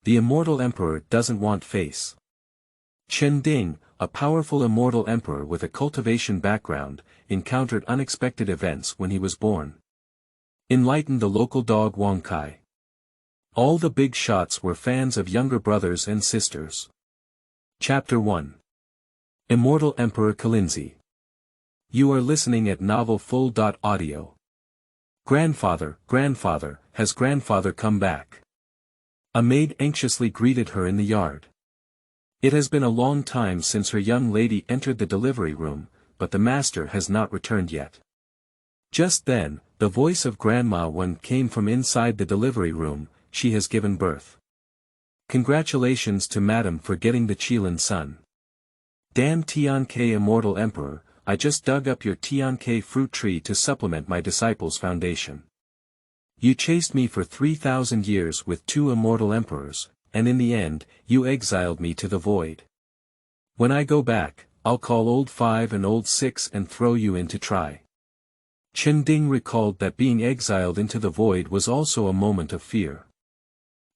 The Immortal Emperor doesn't want face. Chen Ding, a powerful Immortal Emperor with a cultivation background, encountered unexpected events when he was born. Enlightened the local dog Wangcai. All the big shots were fans of younger brothers and sisters. Chapter 1. Immortal Emperor Qilinzi. You are listening at Novel Full.audio. Grandfather, has grandfather come back? A maid anxiously greeted her in the yard. It has been a long time since her young lady entered the delivery room, but the master has not returned yet. Just then, the voice of Grandma Wen came from inside the delivery room. She has given birth. Congratulations to Madam for getting the Qilin son. Damn Tianke Immortal Emperor, I just dug up your Tianke fruit tree to supplement my disciples' foundation. You chased me for 3,000 years with 2 immortal emperors, and in the end, you exiled me to the void. When I go back, I'll call old 5 and old 6 and throw you in to try. Chen Ding recalled that being exiled into the void was also a moment of fear.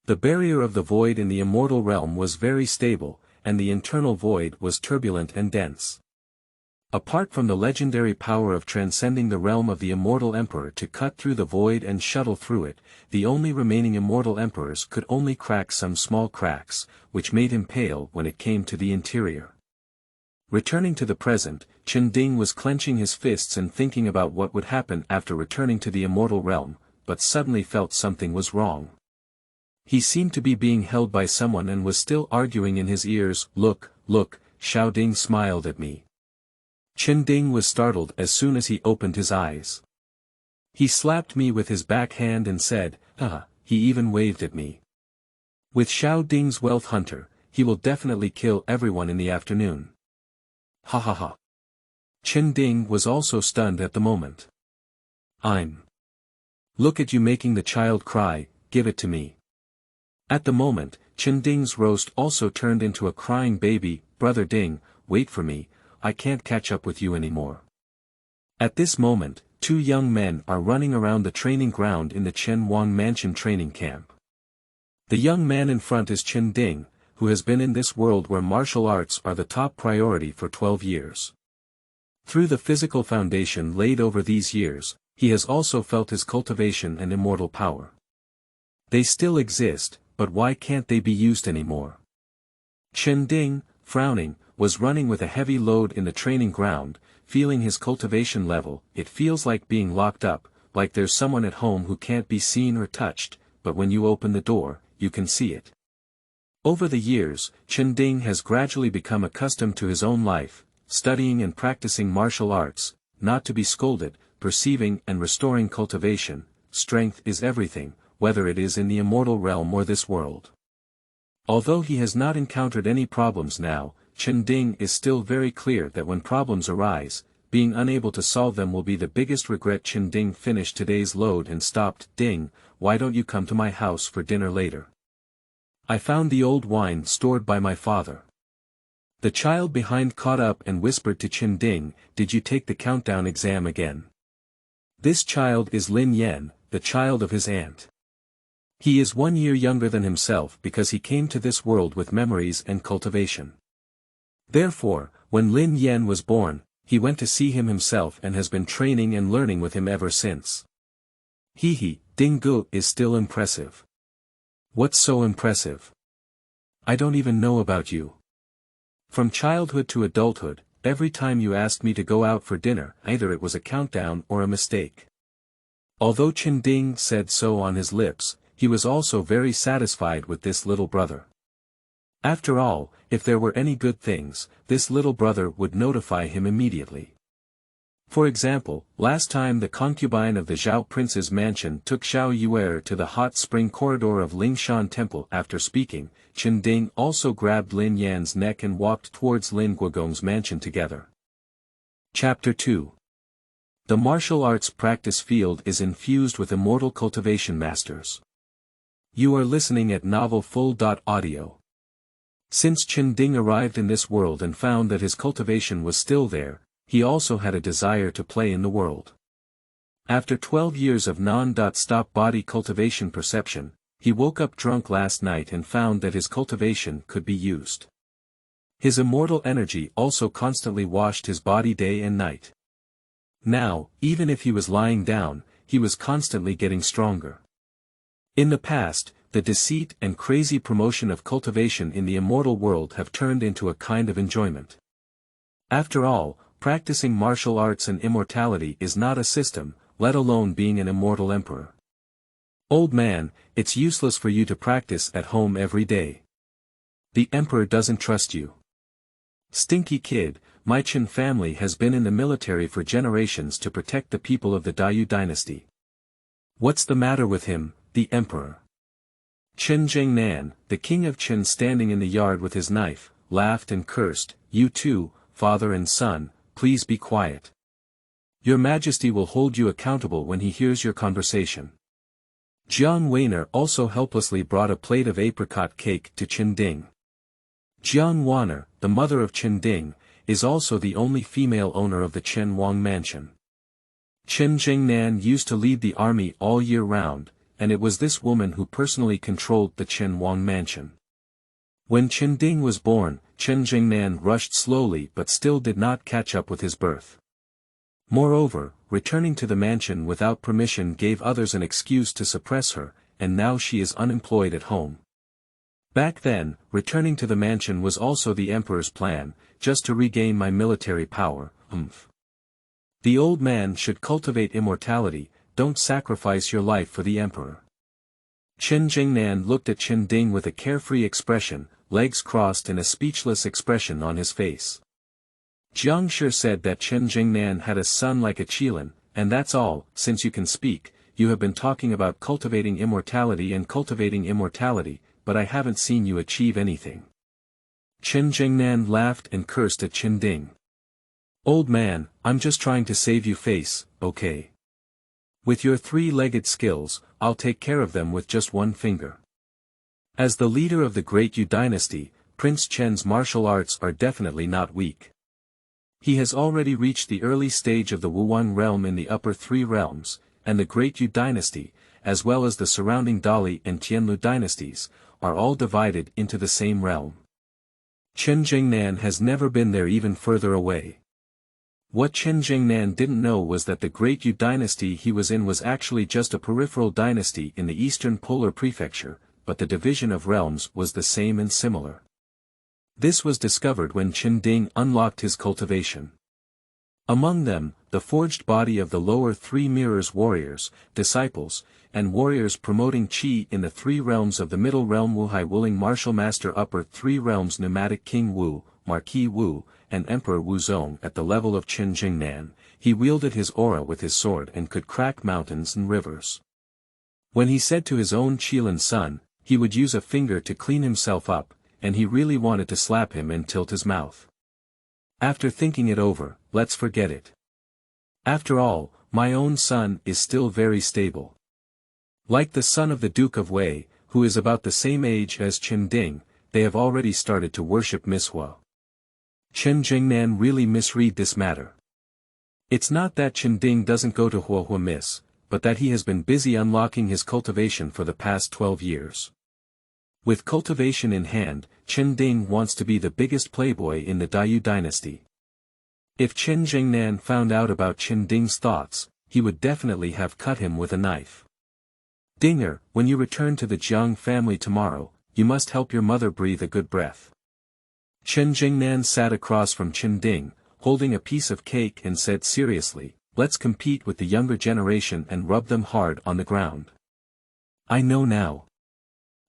The barrier of the void in the immortal realm was very stable, and the internal void was turbulent and dense. Apart from the legendary power of transcending the realm of the Immortal Emperor to cut through the void and shuttle through it, the only remaining Immortal Emperors could only crack some small cracks, which made him pale when it came to the interior. Returning to the present, Chen Ding was clenching his fists and thinking about what would happen after returning to the Immortal Realm, but suddenly felt something was wrong. He seemed to be being held by someone and was still arguing in his ears. Look, Xiao Ding smiled at me. Chen Ding was startled as soon as he opened his eyes. He slapped me with his backhand and said, he even waved at me. With Xiao Ding's wealth hunter, he will definitely kill everyone in the afternoon. Ha ha ha. Chen Ding was also stunned at the moment. Look at you making the child cry, give it to me. At the moment, Chen Ding's roast also turned into a crying baby. Brother Ding, wait for me, I can't catch up with you anymore. At this moment, 2 young men are running around the training ground in the Chen Wang Mansion training camp. The young man in front is Chen Ding, who has been in this world where martial arts are the top priority for 12 years. Through the physical foundation laid over these years, he has also felt his cultivation and immortal power. They still exist, but why can't they be used anymore? Chen Ding, frowning, was running with a heavy load in the training ground, feeling his cultivation level. It feels like being locked up, like there's someone at home who can't be seen or touched, but when you open the door, you can see it. Over the years, Chen Ding has gradually become accustomed to his own life, studying and practicing martial arts, not to be scolded, perceiving and restoring cultivation. Strength is everything, whether it is in the immortal realm or this world. Although he has not encountered any problems now, Chen Ding is still very clear that when problems arise, being unable to solve them will be the biggest regret. Chen Ding finished today's load and stopped. Ding, why don't you come to my house for dinner later? I found the old wine stored by my father. The child behind caught up and whispered to Chen Ding, did you take the countdown exam again? This child is Lin Yan, the child of his aunt. He is 1 year younger than himself because he came to this world with memories and cultivation. Therefore, when Lin Yan was born, he went to see him himself and has been training and learning with him ever since. Ding Gu is still impressive. What's so impressive? I don't even know about you. From childhood to adulthood, every time you asked me to go out for dinner, either it was a countdown or a mistake. Although Chen Ding said so on his lips, he was also very satisfied with this little brother. After all, if there were any good things, this little brother would notify him immediately. For example, last time the concubine of the Zhao prince's mansion took Xiao Yuer to the hot spring corridor of Lingshan Temple. After speaking, Chen Ding also grabbed Lin Yan's neck and walked towards Lin Guogong's mansion together. Chapter 2. The martial arts practice field is infused with immortal cultivation masters. You are listening at Novel Full.audio. Since Chen Ding arrived in this world and found that his cultivation was still there, he also had a desire to play in the world. After 12 years of non-stop body cultivation perception, he woke up drunk last night and found that his cultivation could be used. His immortal energy also constantly washed his body day and night. Now, even if he was lying down, he was constantly getting stronger. In the past, the deceit and crazy promotion of cultivation in the immortal world have turned into a kind of enjoyment. After all, practicing martial arts and immortality is not a system, let alone being an immortal emperor. Old man, it's useless for you to practice at home every day. The emperor doesn't trust you. Stinky kid, my Chen family has been in the military for generations to protect the people of the Dayu dynasty. What's the matter with him, the emperor? Chen Jingnan, the king of Chen standing in the yard with his knife, laughed and cursed, "You two, father and son, please be quiet. Your Majesty will hold you accountable when he hears your conversation." Jiang Weiner also helplessly brought a plate of apricot cake to Chen Ding. Jiang Weiner, the mother of Chen Ding, is also the only female owner of the Chen Wang mansion. Chen Jingnan used to lead the army all year round, and it was this woman who personally controlled the Chen Wang mansion. When Chen Ding was born, Chen Jingnan rushed slowly but still did not catch up with his birth. Moreover, returning to the mansion without permission gave others an excuse to suppress her, and now she is unemployed at home. Back then, returning to the mansion was also the emperor's plan, just to regain my military power, The old man should cultivate immortality, don't sacrifice your life for the emperor. Chen Jingnan looked at Chen Ding with a carefree expression, legs crossed and a speechless expression on his face. Jiang sure said that Chen Jingnan had a son like a Qilin, and that's all. Since you can speak, you have been talking about cultivating immortality, but I haven't seen you achieve anything. Chen Jingnan laughed and cursed at Chen Ding. Old man, I'm just trying to save you face, okay? With your three-legged skills, I'll take care of them with just one finger. As the leader of the Great Yu dynasty, Prince Chen's martial arts are definitely not weak. He has already reached the early stage of the Wuwan realm in the upper three realms, and the Great Yu dynasty, as well as the surrounding Dali and Tianlu dynasties, are all divided into the same realm. Chen Jingnan has never been there even further away. What Chen Jingnan didn't know was that the Great Yu dynasty he was in was actually just a peripheral dynasty in the Eastern Polar Prefecture, but the division of realms was the same and similar. This was discovered when Chen Ding unlocked his cultivation. Among them, the forged body of the lower three mirrors warriors, disciples, and warriors promoting qi in the three realms of the middle realm Wuhai Wuling martial master upper three realms pneumatic King Wu, Marquis Wu, and Emperor Wuzong at the level of Chen Jingnan. He wielded his aura with his sword and could crack mountains and rivers. When he said to his own Qilin son, he would use a finger to clean himself up, and he really wanted to slap him and tilt his mouth. After thinking it over, let's forget it. After all, my own son is still very stable. Like the son of the Duke of Wei, who is about the same age as Chen Ding, they have already started to worship Mishua. Chen Jingnan really misread this matter. It's not that Chen Ding doesn't go to Huahua Miss, but that he has been busy unlocking his cultivation for the past 12 years. With cultivation in hand, Chen Ding wants to be the biggest playboy in the Dayu dynasty. If Chen Jingnan found out about Chen Ding's thoughts, he would definitely have cut him with a knife. Dinger, when you return to the Jiang family tomorrow, you must help your mother breathe a good breath. Chen Jingnan sat across from Chen Ding, holding a piece of cake and said seriously, let's compete with the younger generation and rub them hard on the ground. I know now.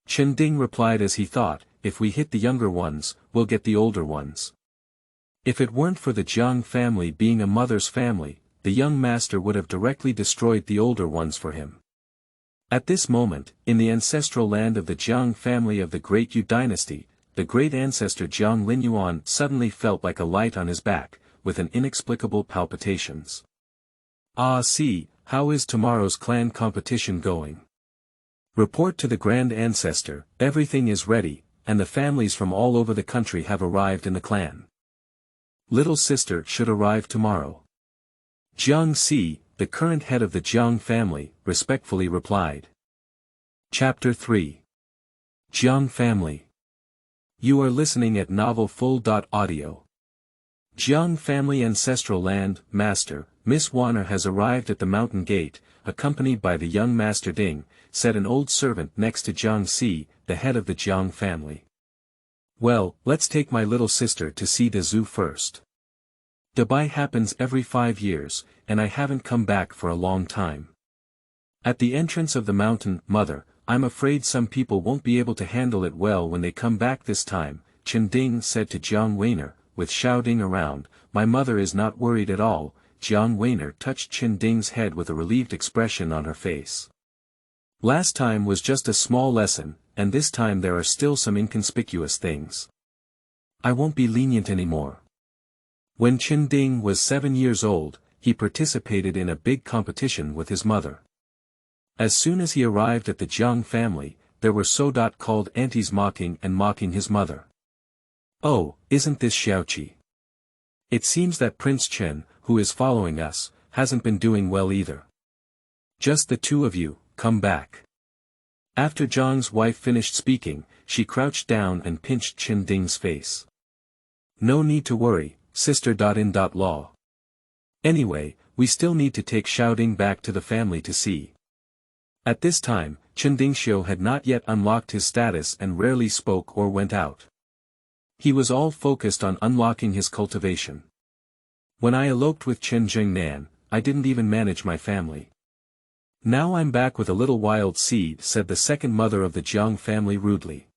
Chen Ding replied as he thought, if we hit the younger ones, we'll get the older ones. If it weren't for the Jiang family being a mother's family, the young master would have directly destroyed the older ones for him. At this moment, in the ancestral land of the Jiang family of the Great Yu dynasty, the great ancestor Jiang Linyuan suddenly felt like a light on his back, with an inexplicable palpitations. Ah, see, how is tomorrow's clan competition going? Report to the Grand Ancestor, everything is ready, and the families from all over the country have arrived in the clan. Little sister should arrive tomorrow. Jiang Si, the current head of the Jiang family, respectfully replied. Chapter 3. Jiang Family. You are listening at Novel Full.audio. Jiang Family Ancestral Land, Master, Miss Warner has arrived at the mountain gate, accompanied by the young Master Ding, said an old servant next to Jiang Si, the head of the Jiang family. Well, let's take my little sister to see the zoo first. Dubai happens every 5 years, and I haven't come back for a long time. At the entrance of the mountain, Mother, I'm afraid some people won't be able to handle it well when they come back this time, Chen Ding said to Jiang Weiner, with shouting around. My mother is not worried at all. Jiang Weiner touched Chen Ding's head with a relieved expression on her face. Last time was just a small lesson, and this time there are still some inconspicuous things. I won't be lenient anymore. When Chen Ding was 7 years old, he participated in a big competition with his mother. As soon as he arrived at the Jiang family, there were so-called aunties mocking his mother. Oh, isn't this Xiaoqi? It seems that Prince Chen, who is following us, hasn't been doing well either. Just the two of you, come back. After Jiang's wife finished speaking, she crouched down and pinched Chen Ding's face. No need to worry, sister.in.law. Anyway, we still need to take Xiaoding back to the family to see. At this time, Chen Dingxiu had not yet unlocked his status and rarely spoke or went out. He was all focused on unlocking his cultivation. When I eloped with Chen Jingnan, I didn't even manage my family. Now I'm back with a little wild seed, said the second mother of the Jiang family rudely.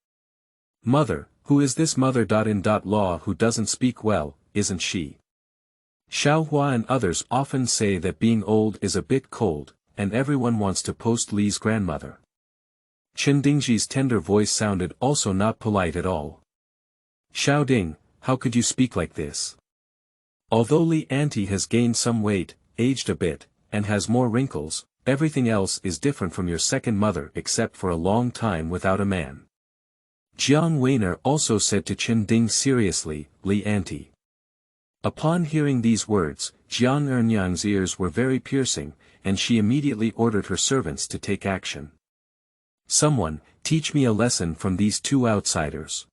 Mother, who is this mother.in.law who doesn't speak well, isn't she? Xiaohua and others often say that being old is a bit cold, and everyone wants to post Li's grandmother. Chen Dingji's tender voice sounded also not polite at all. Xiaoding, how could you speak like this? Although Li Auntie has gained some weight, aged a bit, and has more wrinkles, everything else is different from your second mother except for a long time without a man. Jiang Weiner also said to Chen Ding seriously, Li Auntie. Upon hearing these words, Jiang Ernyang's ears were very piercing, and she immediately ordered her servants to take action. Someone, teach me a lesson from these two outsiders.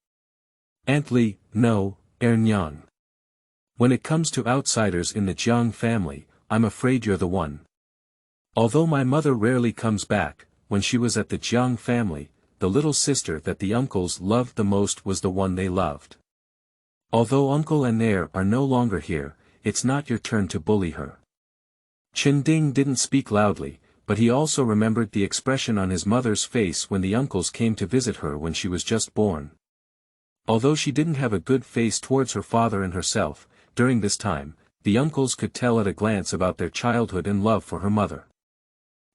Aunt Li, no, Ernyang. When it comes to outsiders in the Jiang family, I'm afraid you're the one. Although my mother rarely comes back, when she was at the Jiang family, the little sister that the uncles loved the most was the one they loved. Although uncle and heir are no longer here, it's not your turn to bully her. Chen Ding didn't speak loudly, but he also remembered the expression on his mother's face when the uncles came to visit her when she was just born. Although she didn't have a good face towards her father and herself, during this time, the uncles could tell at a glance about their childhood and love for her mother.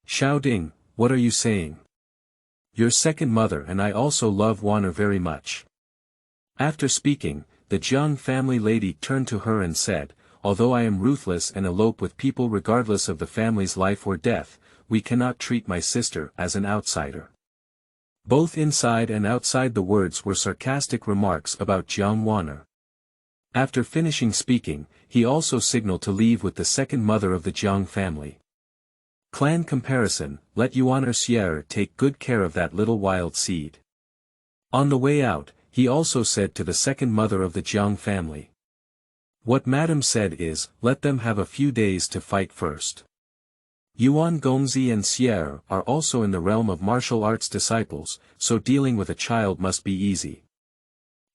Xiaoding, what are you saying? Your second mother and I also love Warner very much. After speaking, the Jiang family lady turned to her and said, although I am ruthless and elope with people regardless of the family's life or death, we cannot treat my sister as an outsider. Both inside and outside the words were sarcastic remarks about Jiang Warner. After finishing speaking, he also signaled to leave with the second mother of the Jiang family. Clan comparison, let Yuan Sierra take good care of that little wild seed. On the way out, he also said to the second mother of the Jiang family. What Madam said is, let them have a few days to fight first. Yuan Gongzi and Sierra are also in the realm of martial arts disciples, so dealing with a child must be easy.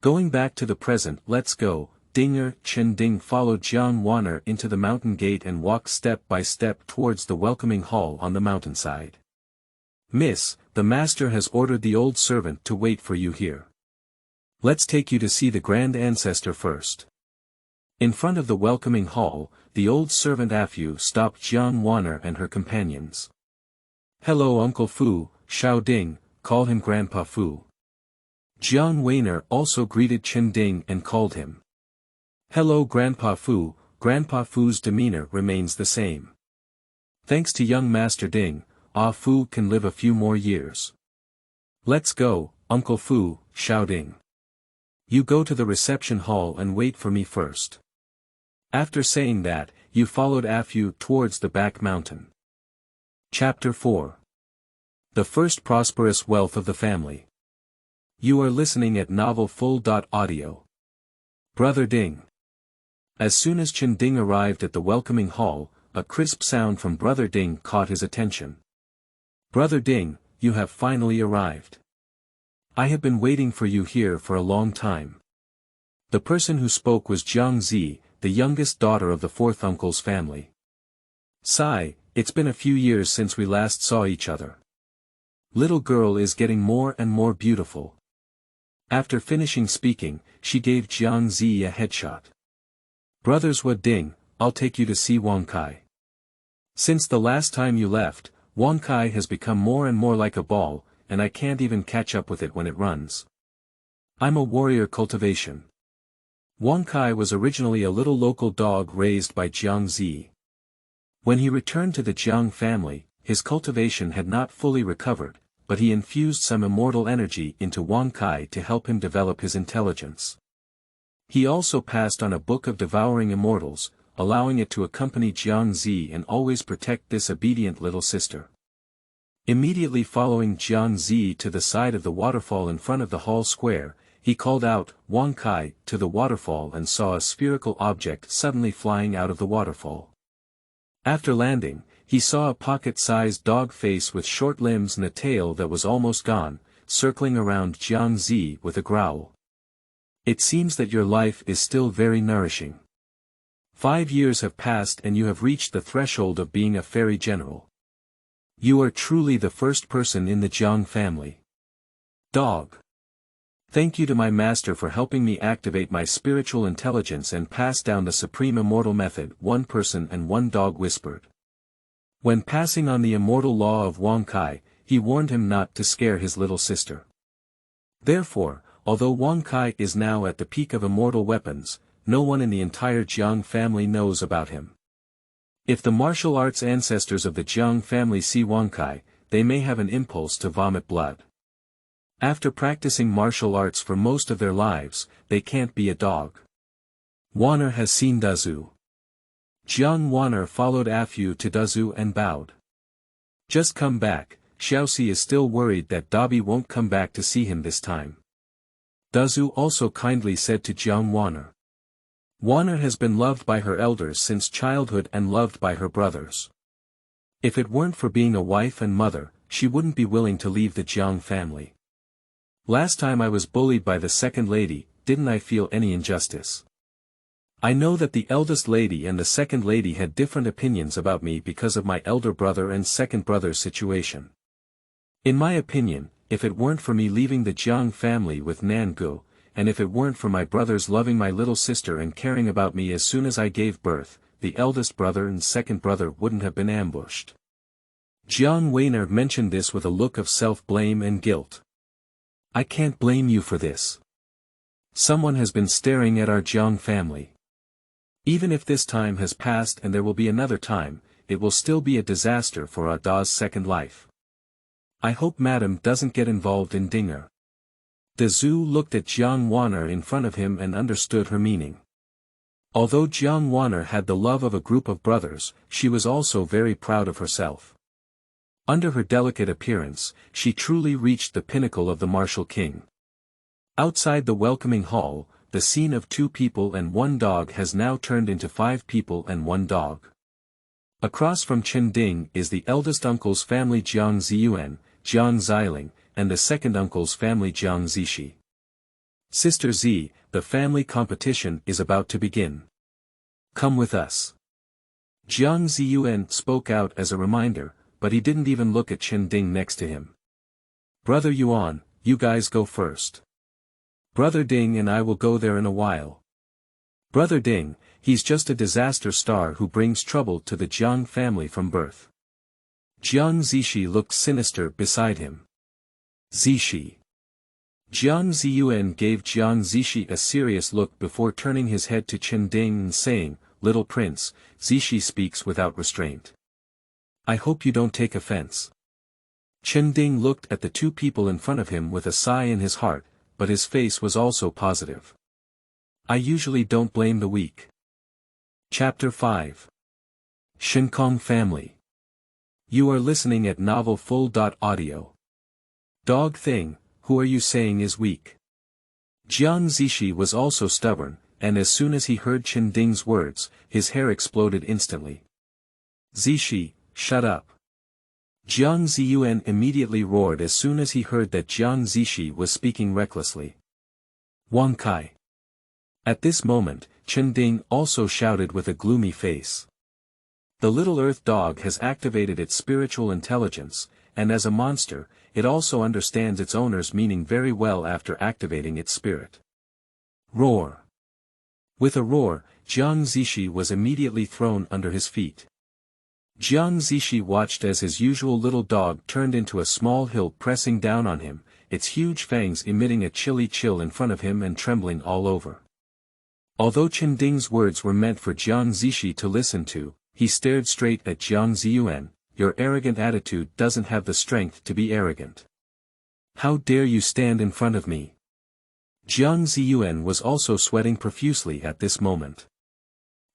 Going back to the present, let's go. Dinger Chen Ding followed Jiang Warner into the mountain gate and walked step by step towards the welcoming hall on the mountainside. Miss, the master has ordered the old servant to wait for you here. Let's take you to see the grand ancestor first. In front of the welcoming hall, the old servant Afu stopped Jiang Warner and her companions. Hello Uncle Fu, Xiaoding, call him Grandpa Fu. Jiang Weiner also greeted Chen Ding and called him. Hello Grandpa Fu. Grandpa Fu's demeanor remains the same. Thanks to young Master Ding, Ah Fu can live a few more years. Let's go, Uncle Fu, Xiaoding. You go to the reception hall and wait for me first. After saying that, you followed Afu towards the back mountain. Chapter 4. The first prosperous wealth of the family. You are listening at novelfull.audio. Brother Ding. As soon as Chen Ding arrived at the welcoming hall, a crisp sound from Brother Ding caught his attention. Brother Ding, you have finally arrived. I have been waiting for you here for a long time. The person who spoke was Jiang, the youngest daughter of the fourth uncle's family. Sigh, it's been a few years since we last saw each other. Little girl is getting more and more beautiful. After finishing speaking, she gave Jiang a headshot. Brothers Wa Ding, I'll take you to see Wangcai. Since the last time you left, Wangcai has become more and more like a ball, and I can't even catch up with it when it runs. I'm a warrior cultivation. Wangcai was originally a little local dog raised by Jiang. When he returned to the Jiang family, his cultivation had not fully recovered, but he infused some immortal energy into Wangcai to help him develop his intelligence. He also passed on a book of devouring immortals, allowing it to accompany Jiang and always protect this obedient little sister. Immediately following Jiang to the side of the waterfall in front of the hall square, he called out, Wangcai, to the waterfall and saw a spherical object suddenly flying out of the waterfall. After landing, he saw a pocket-sized dog face with short limbs and a tail that was almost gone, circling around Jiang with a growl. It seems that your life is still very nourishing. 5 years have passed and you have reached the threshold of being a fairy general. You are truly the first person in the Jiang family. Dog. Thank you to my master for helping me activate my spiritual intelligence and pass down the supreme immortal method, one person and one dog whispered. When passing on the immortal law of Wangcai, he warned him not to scare his little sister. Therefore, although Wangcai is now at the peak of immortal weapons, no one in the entire Jiang family knows about him. If the martial arts ancestors of the Jiang family see Wangcai, they may have an impulse to vomit blood. After practicing martial arts for most of their lives, they can't be a dog. Wanner has seen Dazu. Jiang Wanner followed Afu to Dazu and bowed. Just come back, Xiaoxi is still worried that Dabi won't come back to see him this time. Dazu also kindly said to Jiang Wanner. Wanner has been loved by her elders since childhood and loved by her brothers. If it weren't for being a wife and mother, she wouldn't be willing to leave the Jiang family. Last time I was bullied by the second lady, didn't I feel any injustice? I know that the eldest lady and the second lady had different opinions about me because of my elder brother and second brother's situation. In my opinion, if it weren't for me leaving the Jiang family with Nangu, and if it weren't for my brothers loving my little sister and caring about me as soon as I gave birth, the eldest brother and second brother wouldn't have been ambushed. Jiang Weiner mentioned this with a look of self-blame and guilt. I can't blame you for this. Someone has been staring at our Jiang family. Even if this time has passed and there will be another time, it will still be a disaster for Ada's second life. I hope Madam doesn't get involved in Dinger. Dazu looked at Jiang Wanner in front of him and understood her meaning. Although Jiang Wanner had the love of a group of brothers, she was also very proud of herself. Under her delicate appearance, she truly reached the pinnacle of the martial king. Outside the welcoming hall, the scene of 2 people and 1 dog has now turned into 5 people and 1 dog. Across from Chen Ding is the eldest uncle's family Jiang Ziyuan, Jiang Xiling, and the second uncle's family Jiang Zishi. Sister Z, the family competition is about to begin. Come with us. Jiang Ziyuan spoke out as a reminder, but he didn't even look at Chen Ding next to him. Brother Yuan, you guys go first. Brother Ding and I will go there in a while. Brother Ding, he's just a disaster star who brings trouble to the Jiang family from birth. Jiang Zishi looked sinister beside him. Zishi. Jiang Ziyuan gave Jiang Zishi a serious look before turning his head to Chen Ding and saying, Little Prince, Zishi speaks without restraint. I hope you don't take offense. Chen Ding looked at the 2 people in front of him with a sigh in his heart, but his face was also positive. I usually don't blame the weak. Chapter 5. Shenkong Family. You are listening at novelfull.audio. Dog thing, who are you saying is weak? Jiang Zishi was also stubborn, and as soon as he heard Chen Ding's words, his hair exploded instantly. Zishi, shut up. Jiang Ziyuan immediately roared as soon as he heard that Jiang Zishi was speaking recklessly. Wangcai. At this moment, Chen Ding also shouted with a gloomy face. The little earth dog has activated its spiritual intelligence, and as a monster, it also understands its owner's meaning very well after activating its spirit. Roar. With a roar, Jiang Zishi was immediately thrown under his feet. Jiang Zishi watched as his usual little dog turned into a small hill pressing down on him, its huge fangs emitting a chilly chill in front of him and trembling all over. Although Chen Ding's words were meant for Jiang Zishi to listen to, he stared straight at Jiang Ziyuan. Your arrogant attitude doesn't have the strength to be arrogant. How dare you stand in front of me? Jiang Ziyuan was also sweating profusely at this moment.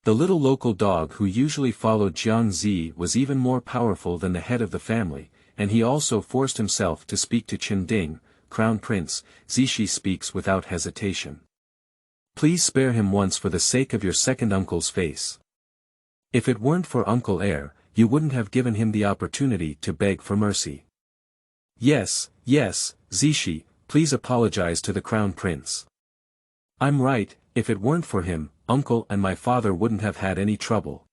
The little local dog who usually followed Jiang Zi was even more powerful than the head of the family, and he also forced himself to speak to Chen Ding. Crown Prince, Zishi speaks without hesitation. Please spare him once for the sake of your second uncle's face. If it weren't for Uncle Heir, you wouldn't have given him the opportunity to beg for mercy. Yes, Zishi, please apologize to the Crown Prince. I'm right, if it weren't for him, Uncle and my father wouldn't have had any trouble.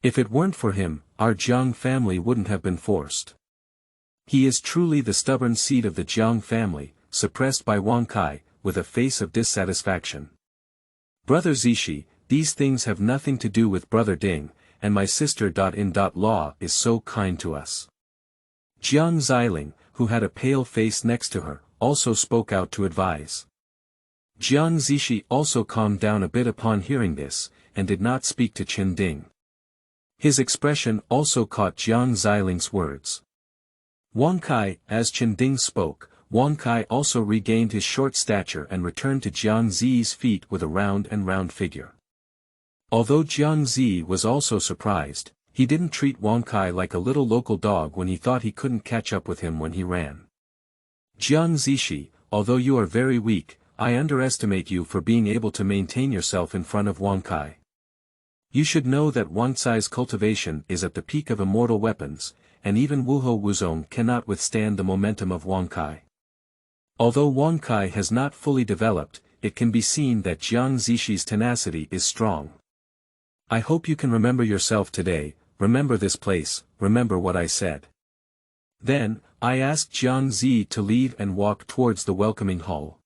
If it weren't for him, our Jiang family wouldn't have been forced. He is truly the stubborn seed of the Jiang family, suppressed by Wangcai, with a face of dissatisfaction. Brother Zishi, these things have nothing to do with Brother Ding, and my sister.in.law is so kind to us. Jiang Xiling, who had a pale face next to her, also spoke out to advise. Jiang Zishi also calmed down a bit upon hearing this, and did not speak to Chen Ding. His expression also caught Jiang Xiling's words. Wangcai, as Chen Ding spoke, Wangcai also regained his short stature and returned to Jiang Zi's feet with a round figure. Although Jiang Zi was also surprised, he didn't treat Wangcai like a little local dog when he thought he couldn't catch up with him when he ran. Jiang Zishi, although you are very weak, I underestimate you for being able to maintain yourself in front of Wangcai. You should know that Wangcai's cultivation is at the peak of immortal weapons, and even Wuhou Wuzong cannot withstand the momentum of Wangcai. Although Wangcai has not fully developed, it can be seen that Jiang Zishi's tenacity is strong. I hope you can remember yourself today, remember this place, remember what I said. Then, I asked Jiang Zi to leave and walk towards the welcoming hall.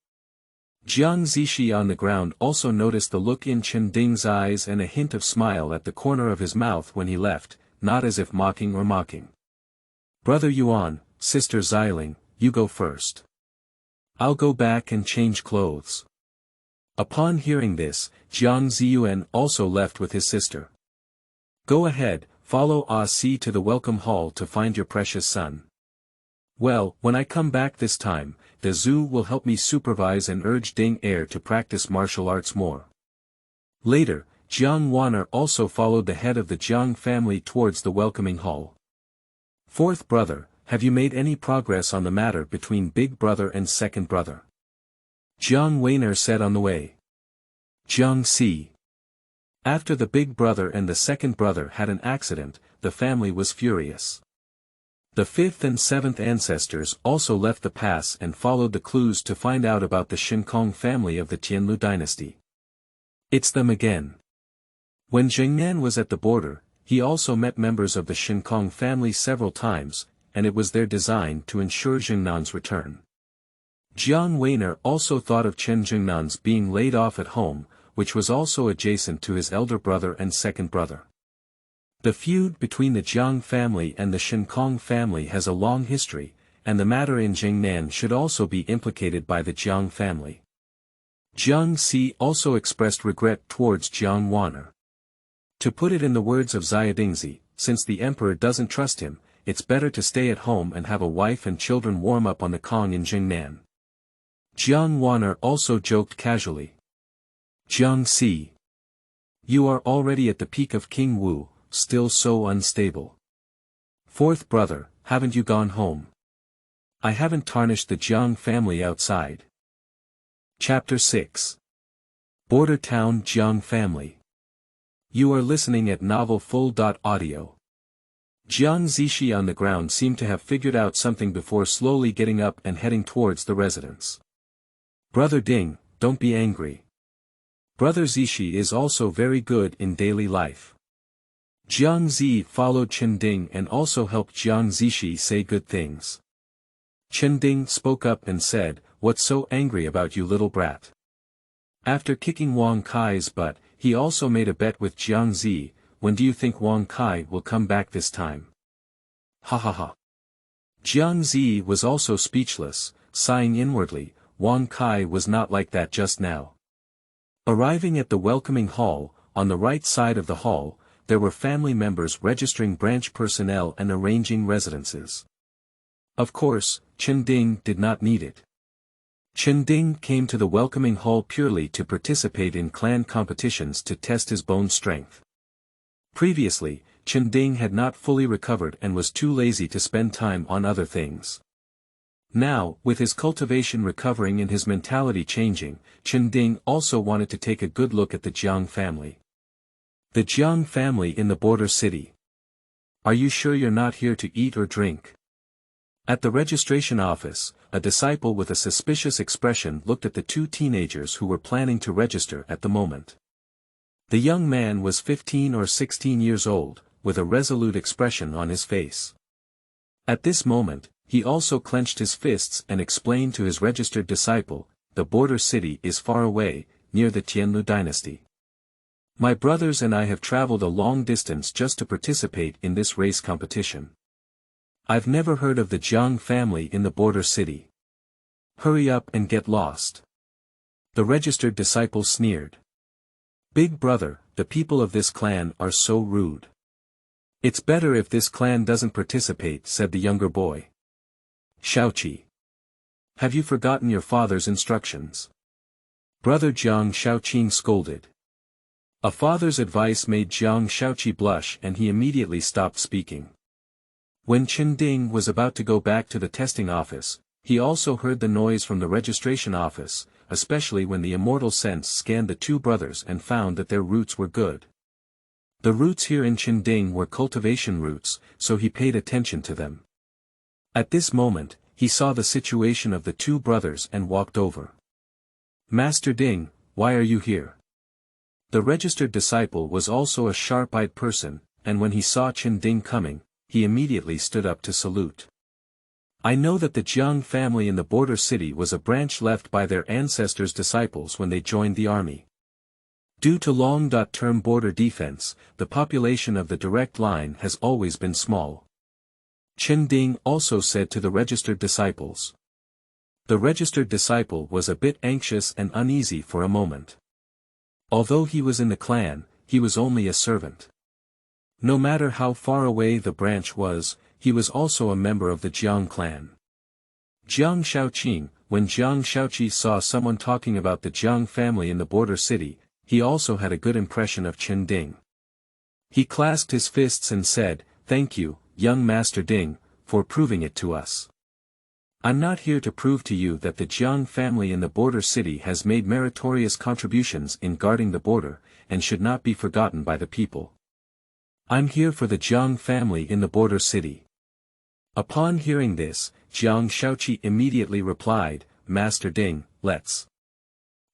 Jiang Zishi on the ground also noticed the look in Chen Ding's eyes and a hint of smile at the corner of his mouth when he left, not as if mocking or mocking. Brother Yuan, Sister Xiling, you go first. I'll go back and change clothes. Upon hearing this, Jiang Ziyuan also left with his sister. Go ahead, follow Ah Si to the welcome hall to find your precious son. Well, when I come back this time, the Zhu will help me supervise and urge Ding Heir to practice martial arts more. Later, Jiang Waner also followed the head of the Jiang family towards the welcoming hall. Fourth brother, have you made any progress on the matter between big brother and second brother? Jiang Waner said on the way. Jiang Si. After the big brother and the second brother had an accident, the family was furious. The fifth and seventh ancestors also left the pass and followed the clues to find out about the Shenkong family of the Tianlu dynasty. It's them again. When Jingnan was at the border, he also met members of the Shenkong family several times, and it was their design to ensure Jingnan's return. Jiang Waner also thought of Chen Jingnan's being laid off at home, which was also adjacent to his elder brother and second brother. The feud between the Jiang family and the Shenkong family has a long history, and the matter in Jingnan should also be implicated by the Jiang family. Jiang Si also expressed regret towards Jiang Waner. To put it in the words of Xiadingzi, since the emperor doesn't trust him, it's better to stay at home and have a wife and children warm up on the Kong in Jingnan. Jiang Waner also joked casually. Jiang Si. You are already at the peak of King Wu, still so unstable. Fourth brother, haven't you gone home? I haven't tarnished the Jiang family outside. Chapter 6. Border Town Jiang Family. You are listening at novelfull.audio. Jiang Zishi on the ground seemed to have figured out something before slowly getting up and heading towards the residence. Brother Ding, don't be angry. Brother Zishi is also very good in daily life. Jiang Zi followed Chen Ding and also helped Jiang Zishi say good things. Chen Ding spoke up and said, "What's so angry about you little brat?" After kicking Wangcai's butt, he also made a bet with Jiang Zi. When do you think Wangcai will come back this time? Ha ha ha. Jiang Zi was also speechless, sighing inwardly. Wangcai was not like that just now. Arriving at the welcoming hall, on the right side of the hall, there were family members registering branch personnel and arranging residences. Of course, Chen Ding did not need it. Chen Ding came to the welcoming hall purely to participate in clan competitions to test his bone strength. Previously, Chen Ding had not fully recovered and was too lazy to spend time on other things. Now, with his cultivation recovering and his mentality changing, Chen Ding also wanted to take a good look at the Jiang family. The Jiang family in the border city. Are you sure you're not here to eat or drink? At the registration office, a disciple with a suspicious expression looked at the two teenagers who were planning to register at the moment. The young man was 15 or 16 years old, with a resolute expression on his face. At this moment, he also clenched his fists and explained to his registered disciple, "The border city is far away, near the Tianlu dynasty. My brothers and I have traveled a long distance just to participate in this race competition. I've never heard of the Jiang family in the border city. Hurry up and get lost." The registered disciple sneered. "Big brother, the people of this clan are so rude. It's better if this clan doesn't participate," said the younger boy. "Shaoqi. Have you forgotten your father's instructions?" Brother Jiang Shaoqing scolded. A father's advice made Jiang Shaoqi blush and he immediately stopped speaking. When Chen Ding was about to go back to the testing office, he also heard the noise from the registration office, especially when the immortal sense scanned the two brothers and found that their roots were good. The roots here in Chen Ding were cultivation roots, so he paid attention to them. At this moment, he saw the situation of the two brothers and walked over. "Master Ding, why are you here?" The registered disciple was also a sharp-eyed person, and when he saw Chen Ding coming, he immediately stood up to salute. "I know that the Jiang family in the border city was a branch left by their ancestors' disciples when they joined the army. Due to long-term border defense, the population of the direct line has always been small." Chen Ding also said to the registered disciples. The registered disciple was a bit anxious and uneasy for a moment. Although he was in the clan, he was only a servant. No matter how far away the branch was, he was also a member of the Jiang clan. Jiang Shaoqing, when Jiang Shaoqi saw someone talking about the Jiang family in the border city, he also had a good impression of Chen Ding. He clasped his fists and said, "Thank you, young Master Ding, for proving it to us. I'm not here to prove to you that the Jiang family in the border city has made meritorious contributions in guarding the border, and should not be forgotten by the people. I'm here for the Jiang family in the border city." Upon hearing this, Jiang Shaoqi immediately replied, "Master Ding, let's."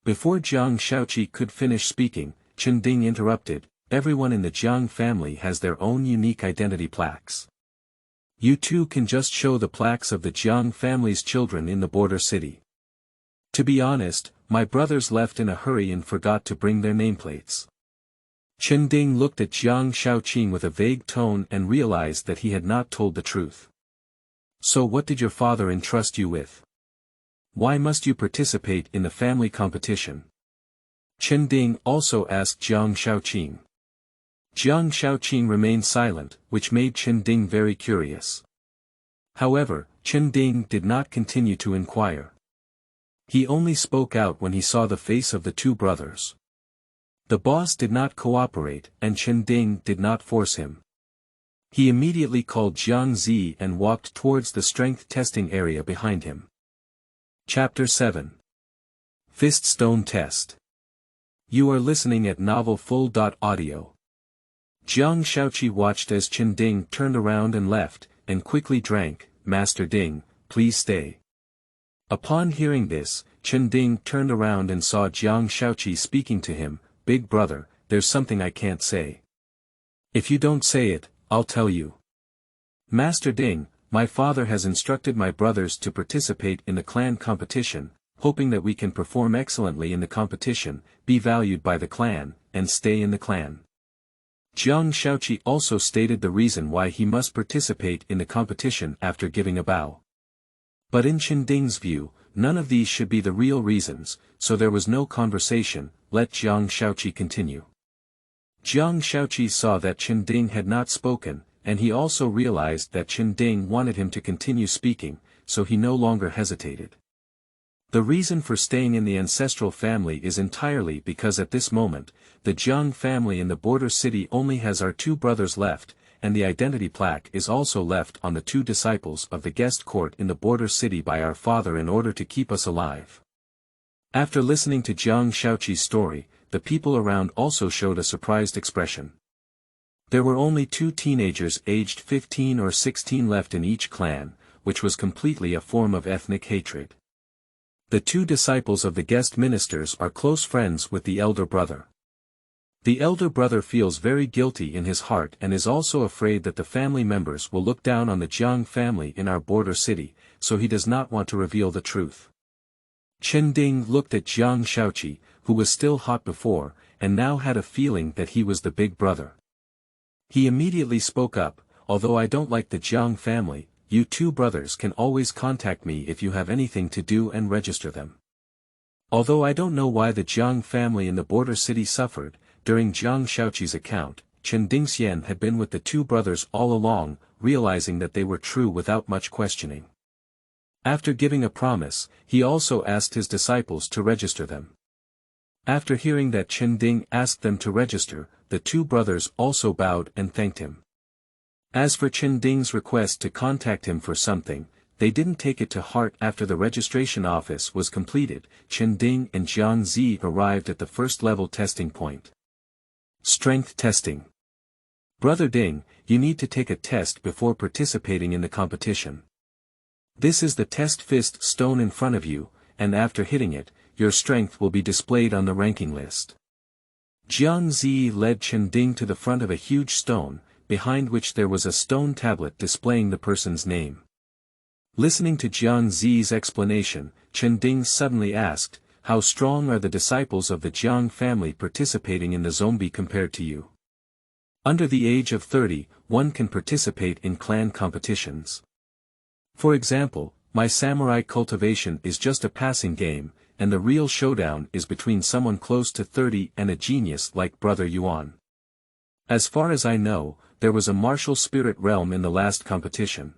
Before Jiang Shaoqi could finish speaking, Chen Ding interrupted, "Everyone in the Jiang family has their own unique identity plaques. You too can just show the plaques of the Jiang family's children in the border city. To be honest, my brothers left in a hurry and forgot to bring their nameplates." Chen Ding looked at Jiang Shaoqing with a vague tone and realized that he had not told the truth. "So what did your father entrust you with? Why must you participate in the family competition?" Chen Ding also asked Jiang Shaoqing. Jiang Shaoqing remained silent, which made Chen Ding very curious. However, Chen Ding did not continue to inquire. He only spoke out when he saw the face of the two brothers. The boss did not cooperate, and Chen Ding did not force him. He immediately called Jiang and walked towards the strength testing area behind him. Chapter 7. Fist Stone Test. You are listening at Novel Full. Audio. Jiang Shaoqi watched as Chen Ding turned around and left, and quickly drank. Master Ding, please stay. Upon hearing this, Chen Ding turned around and saw Jiang Shaoqi speaking to him. Big brother, there's something I can't say. If you don't say it, I'll tell you. Master Ding, my father has instructed my brothers to participate in the clan competition, hoping that we can perform excellently in the competition, be valued by the clan, and stay in the clan. Jiang Shaoqi also stated the reason why he must participate in the competition after giving a bow. But in Chen Ding's view, none of these should be the real reasons, so there was no conversation. Let Jiang Shaoqi continue. Jiang Shaoqi saw that Chen Ding had not spoken, and he also realized that Chen Ding wanted him to continue speaking, so he no longer hesitated. The reason for staying in the ancestral family is entirely because at this moment, the Jiang family in the border city only has our two brothers left, and the identity plaque is also left on the two disciples of the guest court in the border city by our father in order to keep us alive. After listening to Jiang Shaoqi's story, the people around also showed a surprised expression. There were only two teenagers aged 15 or 16 left in each clan, which was completely a form of ethnic hatred. The two disciples of the guest ministers are close friends with the elder brother. The elder brother feels very guilty in his heart and is also afraid that the family members will look down on the Jiang family in our border city, so he does not want to reveal the truth. Chen Ding looked at Jiang Shaoqi, who was still hot before, and now had a feeling that he was the big brother. He immediately spoke up, although I don't like the Jiang family, you two brothers can always contact me if you have anything to do and register them. Although I don't know why the Jiang family in the border city suffered, during Jiang Shaoqi's account, Chen Dingxian had been with the two brothers all along, realizing that they were true without much questioning. After giving a promise, he also asked his disciples to register them. After hearing that Chen Ding asked them to register, the two brothers also bowed and thanked him. As for Chen Ding's request to contact him for something, they didn't take it to heart. After the registration office was completed, Chen Ding and Jiang arrived at the first level testing point. Strength testing. Brother Ding, you need to take a test before participating in the competition. This is the test fist stone in front of you, and after hitting it, your strength will be displayed on the ranking list. Jiang led Chen Ding to the front of a huge stone, behind which there was a stone tablet displaying the person's name. Listening to Jiang's explanation, Chen Ding suddenly asked, how strong are the disciples of the Jiang family participating in the zombie compared to you? Under the age of 30, one can participate in clan competitions. For example, my samurai cultivation is just a passing game, and the real showdown is between someone close to 30 and a genius like Brother Yuan. As far as I know, there was a martial spirit realm in the last competition.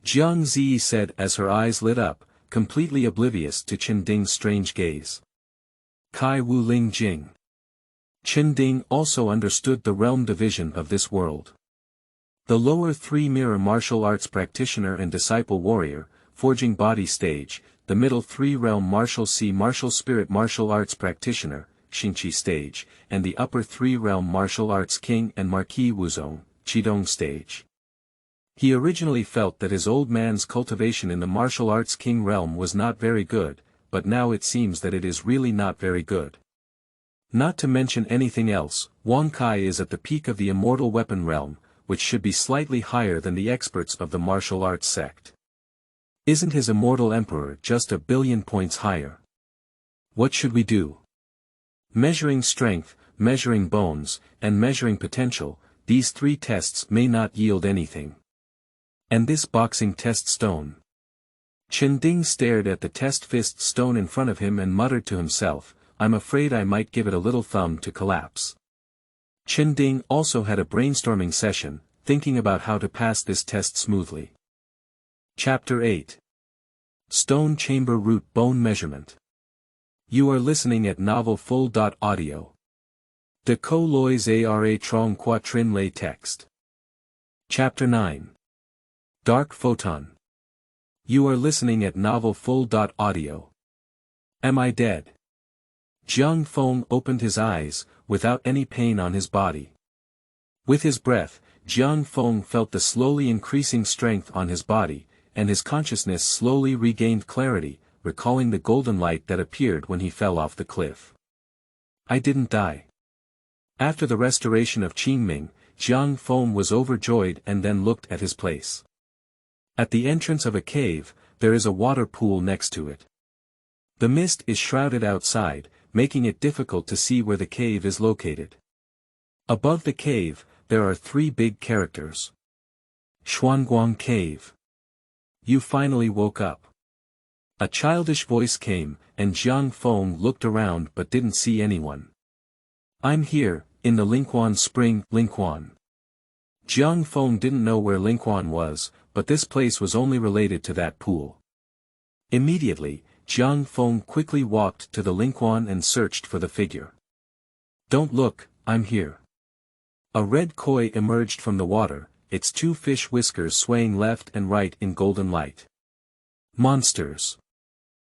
Jiang said as her eyes lit up, completely oblivious to Chen Ding's strange gaze. Kai Wu Ling Jing. Chen Ding also understood the realm division of this world. The lower three mirror martial arts practitioner and disciple warrior, forging body stage, the middle three realm martial spirit martial arts practitioner, Xingqi stage, and the upper three realm martial arts king and marquis Wuzong, Qidong stage. He originally felt that his old man's cultivation in the martial arts king realm was not very good, but now it seems that it is really not very good. Not to mention anything else, Wangcai is at the peak of the immortal weapon realm, which should be slightly higher than the experts of the martial arts sect. Isn't his Immortal Emperor just a billion points higher? What should we do? Measuring strength, measuring bones, and measuring potential, these three tests may not yield anything. And this boxing test stone? Chen Ding stared at the test fist stone in front of him and muttered to himself, I'm afraid I might give it a little thumb to collapse. Chen Ding also had a brainstorming session, thinking about how to pass this test smoothly. Chapter 8. Stone Chamber Root Bone Measurement. You are listening at Novel Full. Audio. De Co Lois Ara Trong Quatrin Lay Text. Chapter 9. Dark Photon. You are listening at Novel Full. Audio. Am I dead? Jiang Feng opened his eyes, without any pain on his body. With his breath, Jiang Feng felt the slowly increasing strength on his body, and his consciousness slowly regained clarity, recalling the golden light that appeared when he fell off the cliff. I didn't die. After the restoration of Qingming, Jiang Feng was overjoyed and then looked at his place. At the entrance of a cave, there is a water pool next to it. The mist is shrouded outside, making it difficult to see where the cave is located. Above the cave, there are 3 big characters. Xuanguang Cave. You finally woke up. A childish voice came, and Jiang Feng looked around but didn't see anyone. I'm here, in the Lingquan Spring. Lingquan. Jiang Feng didn't know where Lingquan was, but this place was only related to that pool. Immediately, Jiang Feng quickly walked to the Lingquan and searched for the figure. Don't look, I'm here. A red koi emerged from the water, its 2 fish whiskers swaying left and right in golden light. Monsters.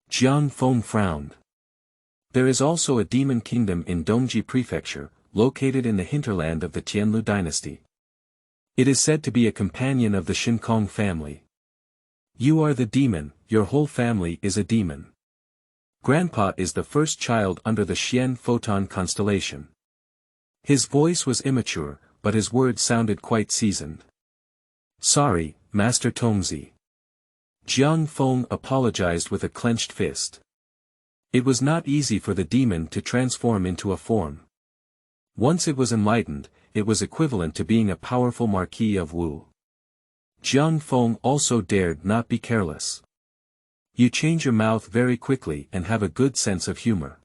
Jiang Feng frowned. There is also a demon kingdom in Dongji Prefecture, located in the hinterland of the Tianlu dynasty. It is said to be a companion of the Shenkong family. You are the demon, your whole family is a demon. Grandpa is the first child under the Photon constellation. His voice was immature, but his words sounded quite seasoned. Sorry, Master Tongzi. Jiang Feng apologized with a clenched fist. It was not easy for the demon to transform into a form. Once it was enlightened, it was equivalent to being a powerful Marquis of Wu. Jiang Feng also dared not be careless. You change your mouth very quickly and have a good sense of humor.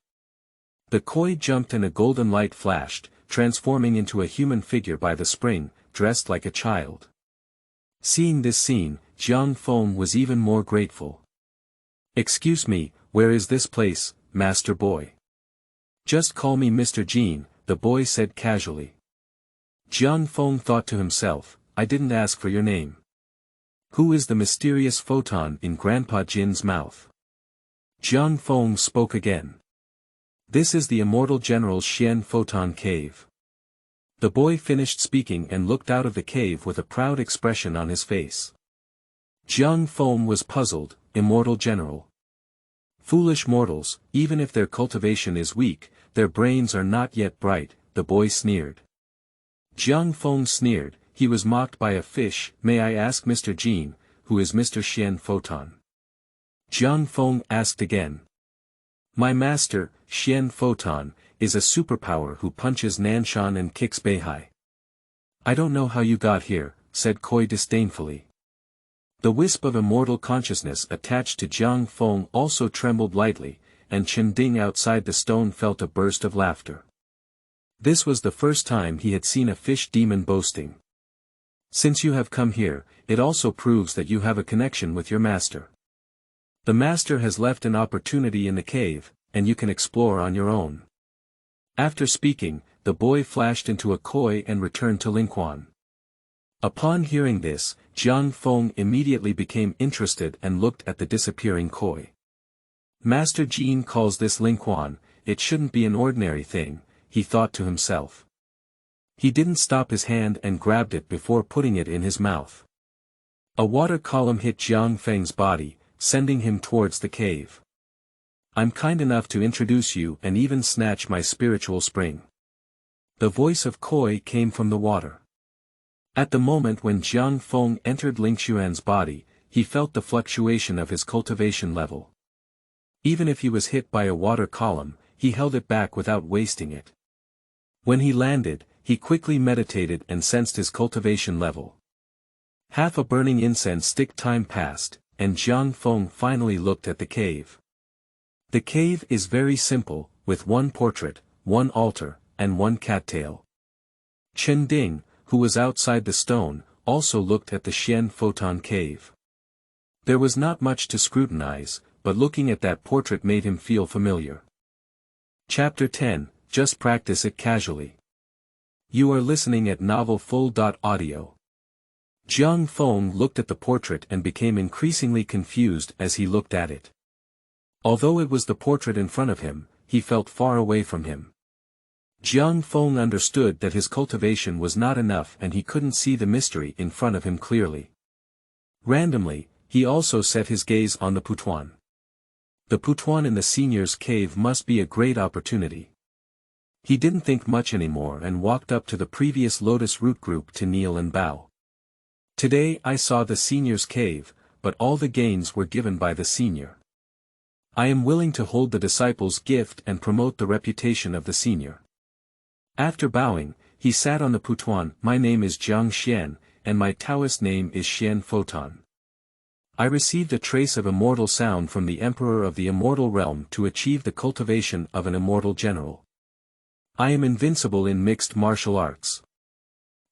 The koi jumped and a golden light flashed, transforming into a human figure by the spring, dressed like a child. Seeing this scene, Jiang Feng was even more grateful. Excuse me, where is this place, Master Boy? Just call me Mr. Jean, the boy said casually. Jiang Feng thought to himself, I didn't ask for your name. Who is the mysterious photon in Grandpa Jin's mouth? Jiang Feng spoke again. This is the immortal general's Photon cave. The boy finished speaking and looked out of the cave with a proud expression on his face. Jiang Feng was puzzled. Immortal general. Foolish mortals, even if their cultivation is weak, their brains are not yet bright, the boy sneered. Jiang Feng sneered, he was mocked by a fish. May I ask Mr. Jean, who is Mr. Photon? Jiang Feng asked again. My master, Photon, is a superpower who punches Nanshan and kicks Beihai. I don't know how you got here, said Koi disdainfully. The wisp of immortal consciousness attached to Jiang Feng also trembled lightly, and Chen Ding outside the stone felt a burst of laughter. This was the first time he had seen a fish demon boasting. Since you have come here, it also proves that you have a connection with your master. The master has left an opportunity in the cave, and you can explore on your own. After speaking, the boy flashed into a koi and returned to Lingquan. Upon hearing this, Jiang Feng immediately became interested and looked at the disappearing koi. Master Jean calls this Lingquan, it shouldn't be an ordinary thing, he thought to himself. He didn't stop his hand and grabbed it before putting it in his mouth. A water column hit Jiang Feng's body, sending him towards the cave. I'm kind enough to introduce you and even snatch my spiritual spring. The voice of Koi came from the water. At the moment when Jiang Feng entered Lingxuan's body, he felt the fluctuation of his cultivation level. Even if he was hit by a water column, he held it back without wasting it. When he landed, he quickly meditated and sensed his cultivation level. Half a burning incense stick time passed, and Jiang Feng finally looked at the cave. The cave is very simple, with 1 portrait, 1 altar, and 1 cattail. Chen Ding, who was outside the stone, also looked at the Photon cave. There was not much to scrutinize, but looking at that portrait made him feel familiar. Chapter 10, Just practice it casually. You are listening at Novel Full. Audio. Jiang Feng looked at the portrait and became increasingly confused as he looked at it. Although it was the portrait in front of him, he felt far away from him. Jiang Feng understood that his cultivation was not enough and he couldn't see the mystery in front of him clearly. Randomly, he also set his gaze on the Photon. The Photon in the senior's cave must be a great opportunity. He didn't think much anymore and walked up to the previous lotus root group to kneel and bow. Today I saw the senior's cave, but all the gains were given by the senior. I am willing to hold the disciple's gift and promote the reputation of the senior. After bowing, he sat on the Photon. My name is Jiang Xian, and my Taoist name is Xian Photon. I received a trace of immortal sound from the Emperor of the Immortal Realm to achieve the cultivation of an immortal general. I am invincible in mixed martial arts.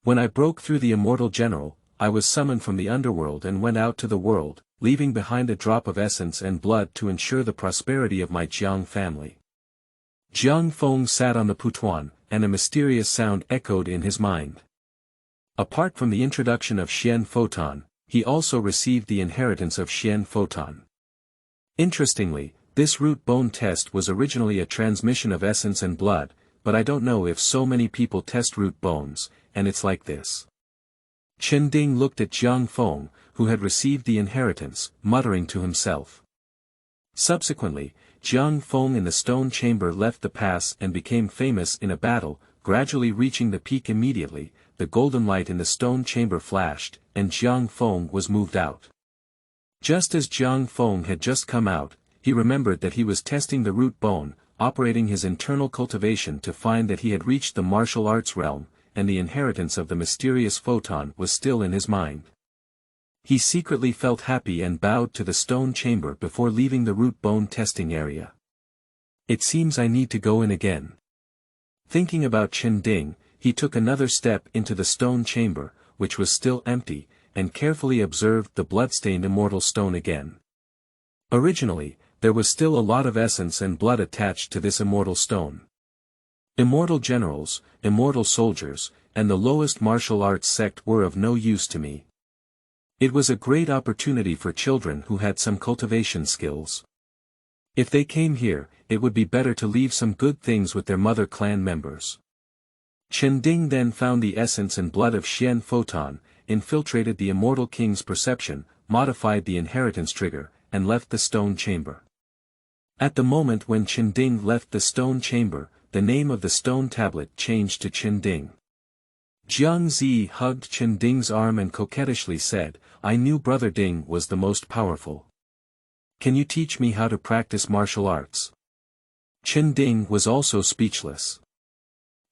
When I broke through the immortal general, I was summoned from the underworld and went out to the world, leaving behind a drop of essence and blood to ensure the prosperity of my Jiang family. Jiang Feng sat on the Photon, and a mysterious sound echoed in his mind. Apart from the introduction of Xian Photon, he also received the inheritance of Xian Photon. Interestingly, this root bone test was originally a transmission of essence and blood, but I don't know if so many people test root bones, and it's like this. Chen Ding looked at Jiang Feng, who had received the inheritance, muttering to himself. Subsequently, Jiang Feng in the stone chamber left the pass and became famous in a battle, gradually reaching the peak immediately. The golden light in the stone chamber flashed, and Jiang Feng was moved out. Just as Jiang Feng had just come out, he remembered that he was testing the root bone, operating his internal cultivation to find that he had reached the martial arts realm, and the inheritance of the mysterious Photon was still in his mind. He secretly felt happy and bowed to the stone chamber before leaving the root bone testing area. It seems I need to go in again. Thinking about Chen Ding, he took another step into the stone chamber, which was still empty, and carefully observed the bloodstained immortal stone again. Originally, there was still a lot of essence and blood attached to this immortal stone. Immortal generals, immortal soldiers, and the lowest martial arts sect were of no use to me. It was a great opportunity for children who had some cultivation skills. If they came here, it would be better to leave some good things with their mother clan members. Chen Ding then found the essence and blood of Xian Photon, infiltrated the immortal king's perception, modified the inheritance trigger, and left the stone chamber. At the moment when Chen Ding left the stone chamber, the name of the stone tablet changed to Chen Ding. Jiang Zi hugged Chen Ding's arm and coquettishly said, "I knew Brother Ding was the most powerful. Can you teach me how to practice martial arts?" Chen Ding was also speechless.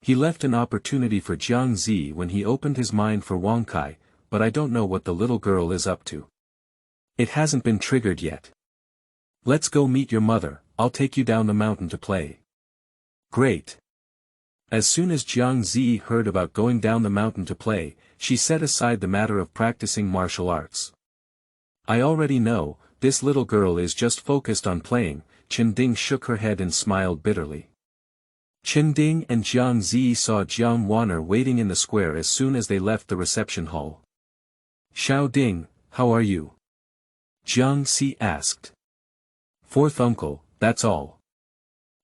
He left an opportunity for Jiang Zi when he opened his mind for Wangcai, but I don't know what the little girl is up to. It hasn't been triggered yet. Let's go meet your mother, I'll take you down the mountain to play. Great. As soon as Jiang Zi heard about going down the mountain to play, she set aside the matter of practicing martial arts. I already know, this little girl is just focused on playing. Chen Ding shook her head and smiled bitterly. Chen Ding and Jiang Zi saw Jiang Wan'er waiting in the square as soon as they left the reception hall. "Xiao Ding, how are you?" Jiang Zi asked. "Fourth uncle, that's all."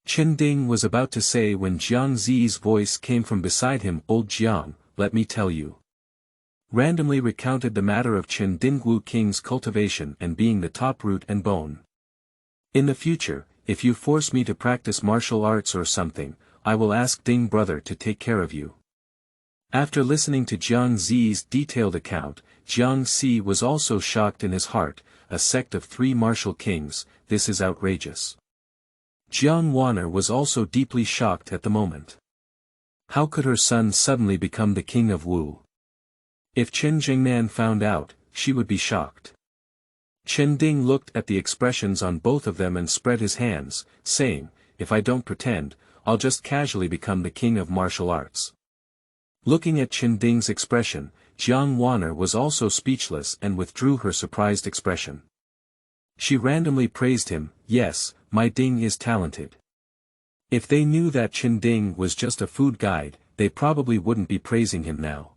Chen Ding was about to say when Jiang Zi's voice came from beside him. "Old Jiang, let me tell you." Randomly recounted the matter of Chen Dingwu King's cultivation and being the top root and bone. "In the future, if you force me to practice martial arts or something, I will ask Ding brother to take care of you." After listening to Jiang Zi's detailed account, Jiang Zi was also shocked in his heart. A sect of 3 martial kings, this is outrageous. Jiang Wan'er was also deeply shocked at the moment. How could her son suddenly become the king of Wu? If Chen Jingnan found out, she would be shocked. Chen Ding looked at the expressions on both of them and spread his hands, saying, "If I don't pretend, I'll just casually become the king of martial arts." Looking at Chen Ding's expression, Jiang Wan'er was also speechless and withdrew her surprised expression. She randomly praised him, "Yes, my Ding is talented." If they knew that Chen Ding was just a food guide, they probably wouldn't be praising him now.